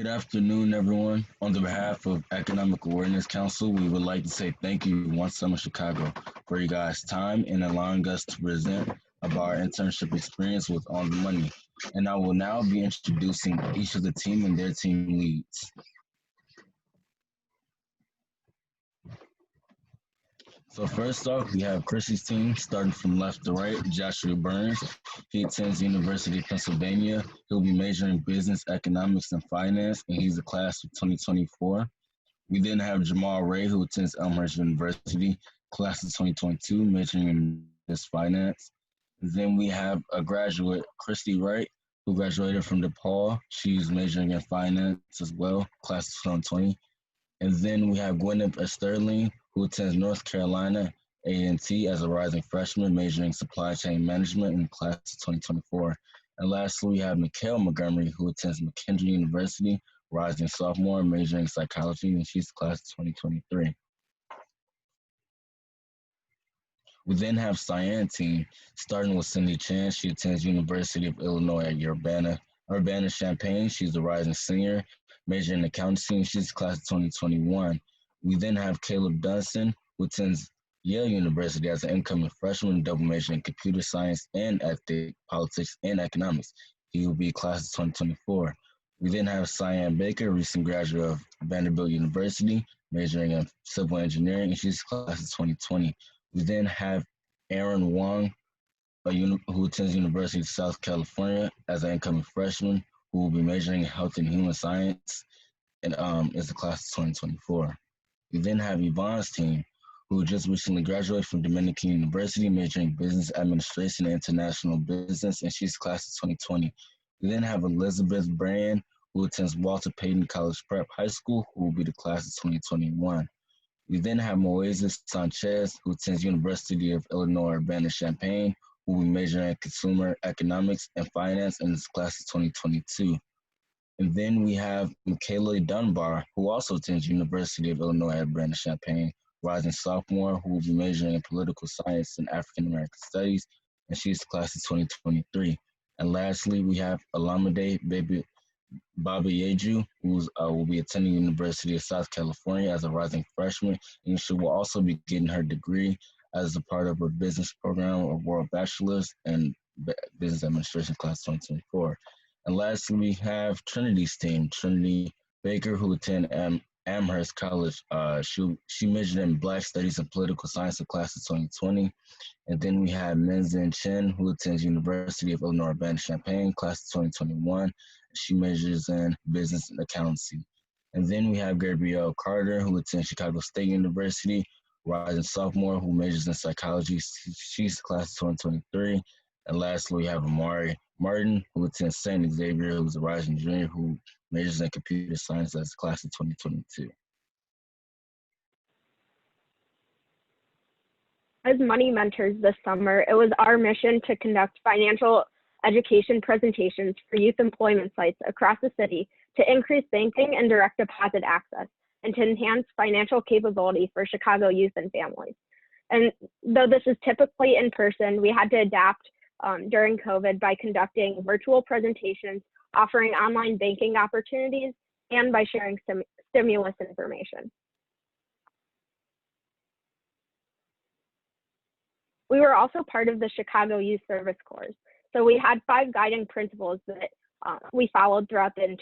Good afternoon, everyone. On the behalf of Economic Awareness Council, we would like to say thank you once Summer Chicago for you guys' time and allowing us to present about our internship experience with On the Money. And I will now be introducing each of the team and their team leads. So first off, we have Chrissy's team, starting from left to right, Joshua Burns. He attends University of Pennsylvania. He'll be majoring in business, economics, and finance, and he's the class of 2024. We then have Jamal Ray, who attends Elmhurst University, class of 2022, majoring in business finance. Then we have a graduate, Christy Wright, who graduated from DePaul. She's majoring in finance as well, class of 2020. And then we have Gwyneth Sterling, who attends North Carolina A&T as a rising freshman, majoring in supply chain management in class of 2024. And lastly, we have Mikhail Montgomery, who attends McKendree University, rising sophomore, majoring in psychology, and she's class of 2023. We then have Cyan team, starting with Cindy Chan. She attends University of Illinois at Urbana-Champaign. She's a rising senior, majoring in accountancy, and she's class of 2021. We then have Caleb Dunson, who attends Yale University as an incoming freshman, double majoring in computer science and ethics, politics, and economics. He will be class of 2024. We then have Cyan Baker, recent graduate of Vanderbilt University, majoring in civil engineering, and she's class of 2020. We then have Aaron Wong, who attends University of South California as an incoming freshman, who will be majoring in health and human science, and is the class of 2024. We then have Yvonne's team, who just recently graduated from Dominican University, majoring in business administration and international business, and she's class of 2020. We then have Elizabeth Brand, who attends Walter Payton College Prep High School, who will be the class of 2021. We then have Moises Sanchez, who attends University of Illinois Urbana-Champaign, who will be majoring in consumer economics and finance in his class of 2022. And then we have Michaela Dunbar, who also attends University of Illinois Urbana-Champaign, rising sophomore, who will be majoring in political science and African American studies, and she's the class of 2023. And lastly, we have Alameda Baba Yeju, who will be attending University of South California as a rising freshman, and she will also be getting her degree as a part of her business program of World Bachelor's and Business Administration Class 2024. And lastly, we have Trinity's team, Trinity Baker, who attend Amherst College. She majored in Black Studies and Political Science in class of 2020. And then we have Menzin Chen, who attends University of Illinois Urbana-Champaign, class of 2021. She majors in business and accountancy. And then we have Gabrielle Carter, who attends Chicago State University, rising sophomore, who majors in psychology. She's class of 2023. And lastly, we have Amari Martin, who attends St. Xavier, who's a rising junior, who majors in computer science as class of 2022. As money mentors this summer, it was our mission to conduct financial education presentations for youth employment sites across the city to increase banking and direct deposit access and to enhance financial capability for Chicago youth and families. And though this is typically in person, we had to adapt during COVID by conducting virtual presentations, offering online banking opportunities, and by sharing stimulus information. We were also part of the Chicago Youth Service Corps. So we had 5 guiding principles that we followed throughout the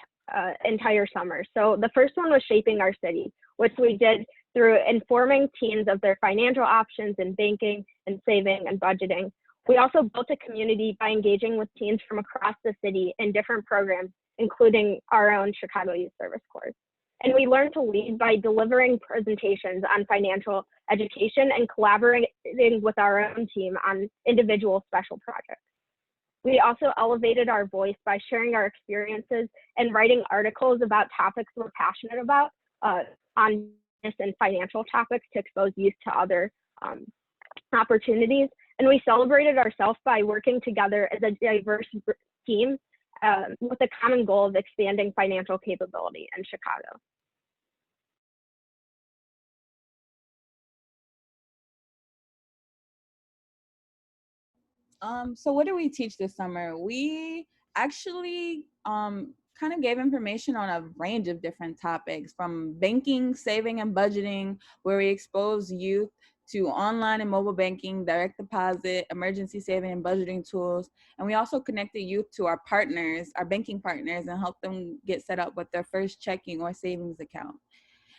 entire summer. So the first one was shaping our city, which we did through informing teens of their financial options in banking and saving and budgeting. We also built a community by engaging with teens from across the city in different programs, including our own Chicago Youth Service Corps. And we learned to lead by delivering presentations on financial education and collaborating with our own team on individual special projects. We also elevated our voice by sharing our experiences and writing articles about topics we're passionate about on business and financial topics to expose youth to other opportunities. And we celebrated ourselves by working together as a diverse team with a common goal of expanding financial capability in Chicago. So what do we teach this summer? We actually kind of gave information on a range of different topics, from banking, saving, and budgeting, where we expose youth to online and mobile banking, direct deposit, emergency saving and budgeting tools. And we also connected youth to our partners, our banking partners, and helped them get set up with their first checking or savings account.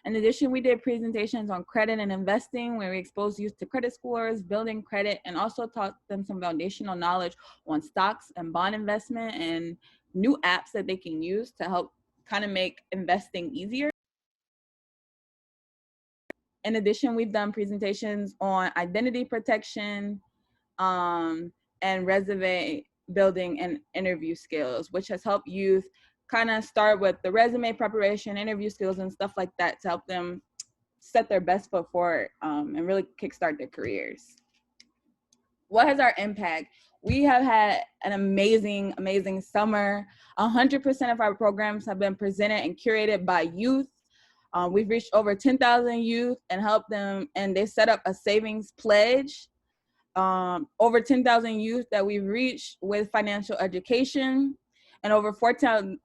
In addition, we did presentations on credit and investing, where we exposed youth to credit scores, building credit, and also taught them some foundational knowledge on stocks and bond investment and new apps that they can use to help kind of make investing easier. In addition, we've done presentations on identity protection, um, and resume building and interview skills, which has helped youth kind of start with the resume preparation, interview skills, and stuff like that to help them set their best foot forward, and really kickstart their careers. What has our impact? We have had an amazing, amazing summer. 100% of our programs have been presented and curated by youth. We've reached over 10,000 youth and helped them, and they set up a savings pledge. Over 10,000 youth that we've reached with financial education, and over 4,000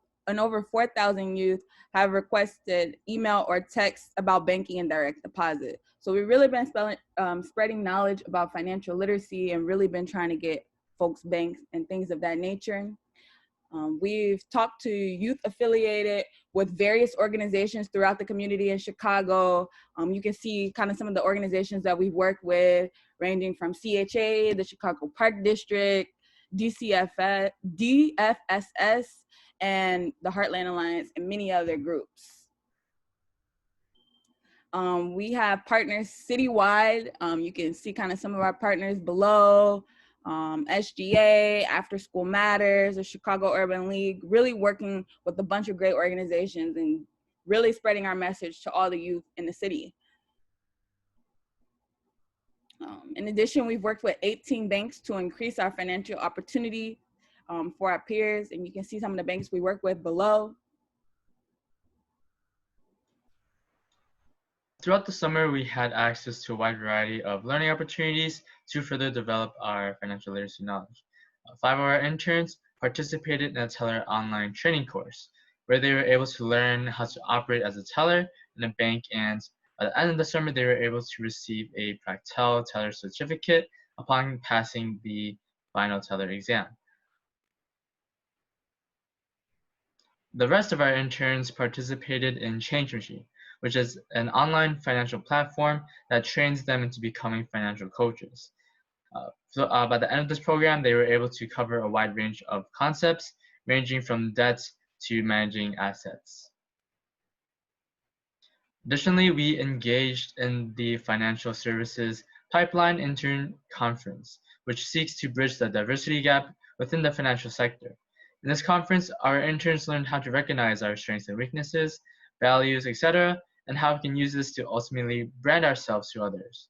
youth have requested email or text about banking and direct deposit. So we've really been spreading knowledge about financial literacy and really been trying to get folks banks and things of that nature. We've talked to youth affiliated with various organizations throughout the community in Chicago. You can see kind of some of the organizations that we've worked with, ranging from CHA, the Chicago Park District, DFSS, and the Heartland Alliance, and many other groups. We have partners citywide. You can see kind of some of our partners below. SGA, After School Matters, the Chicago Urban League, really working with a bunch of great organizations and really spreading our message to all the youth in the city. In addition, we've worked with 18 banks to increase our financial opportunity for our peers, and you can see some of the banks we work with below. Throughout the summer, we had access to a wide variety of learning opportunities to further develop our financial literacy knowledge. 5 of our interns participated in a teller online training course, where they were able to learn how to operate as a teller in a bank, and at the end of the summer, they were able to receive a Practel teller certificate upon passing the final teller exam. The rest of our interns participated in Change Machine, which is an online financial platform that trains them into becoming financial coaches. By the end of this program, they were able to cover a wide range of concepts, ranging from debt to managing assets. Additionally, we engaged in the Financial Services Pipeline Intern Conference, which seeks to bridge the diversity gap within the financial sector. In this conference, our interns learned how to recognize our strengths and weaknesses, values, etc., and how we can use this to ultimately brand ourselves to others.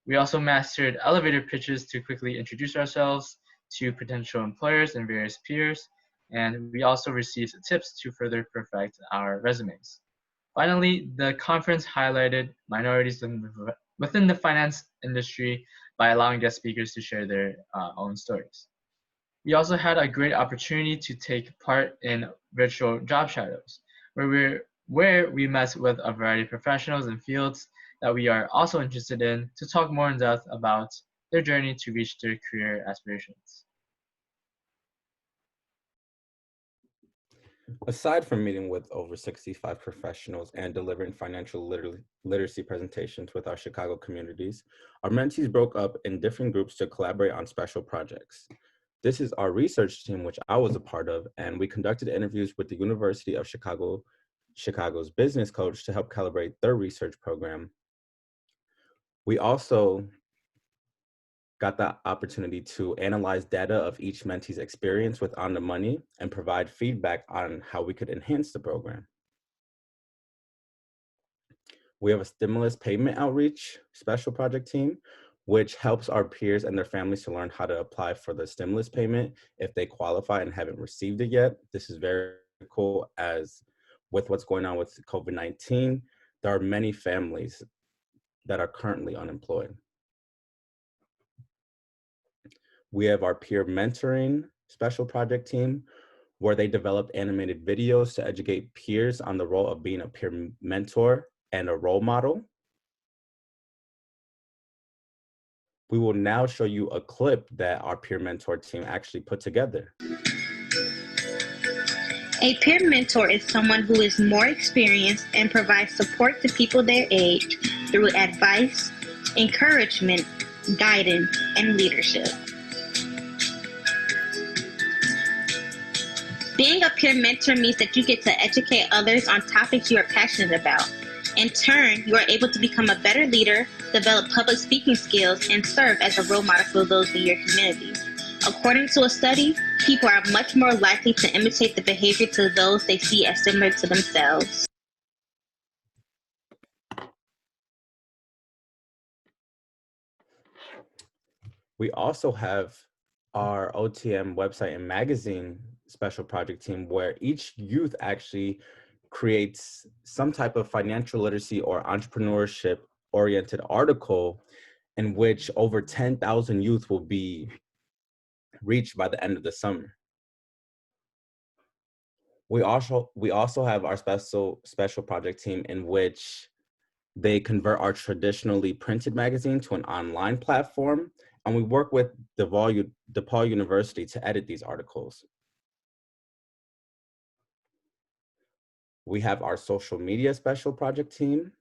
We also mastered elevator pitches to quickly introduce ourselves to potential employers and various peers, and we also received tips to further perfect our resumes. Finally, the conference highlighted minorities within the finance industry by allowing guest speakers to share their own stories. We also had a great opportunity to take part in virtual job shadows, where we met with a variety of professionals in fields that we are also interested in to talk more in depth about their journey to reach their career aspirations. Aside from meeting with over 65 professionals and delivering financial literacy presentations with our Chicago communities, our mentees broke up in different groups to collaborate on special projects. This is our research team, which I was a part of, and we conducted interviews with the University of Chicago's business coach to help calibrate their research program. We also got the opportunity to analyze data of each mentee's experience with On the Money and provide feedback on how we could enhance the program. We have a stimulus payment outreach special project team, which helps our peers and their families to learn how to apply for the stimulus payment if they qualify and haven't received it yet. This is very cool, as with what's going on with COVID-19, there are many families that are currently unemployed. We have our peer mentoring special project team, where they developed animated videos to educate peers on the role of being a peer mentor and a role model. We will now show you a clip that our peer mentor team actually put together. A peer mentor is someone who is more experienced and provides support to people their age through advice, encouragement, guidance, and leadership. Being a peer mentor means that you get to educate others on topics you are passionate about. In turn, you are able to become a better leader, develop public speaking skills, and serve as a role model for those in your community. According to a study, people are much more likely to imitate the behavior to those they see as similar to themselves. We also have our OTM website and magazine special project team, where each youth actually creates some type of financial literacy or entrepreneurship oriented article in which over 10,000 youth will be reached by the end of the summer. We also have our special project team in which they convert our traditionally printed magazine to an online platform, and we work with DePaul University to edit these articles. We have our social media special project team,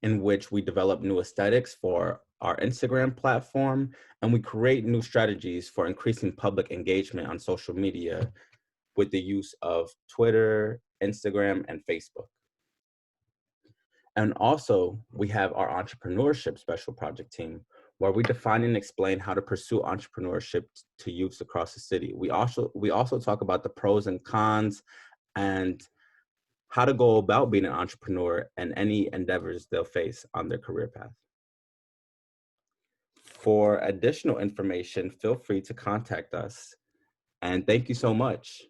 in which we develop new aesthetics for our Instagram platform, and we create new strategies for increasing public engagement on social media with the use of Twitter, Instagram, and Facebook. And also, we have our entrepreneurship special project team, where we define and explain how to pursue entrepreneurship to youths across the city. We also talk about the pros and cons and how to go about being an entrepreneur and any endeavors they'll face on their career path. For additional information, feel free to contact us. And thank you so much.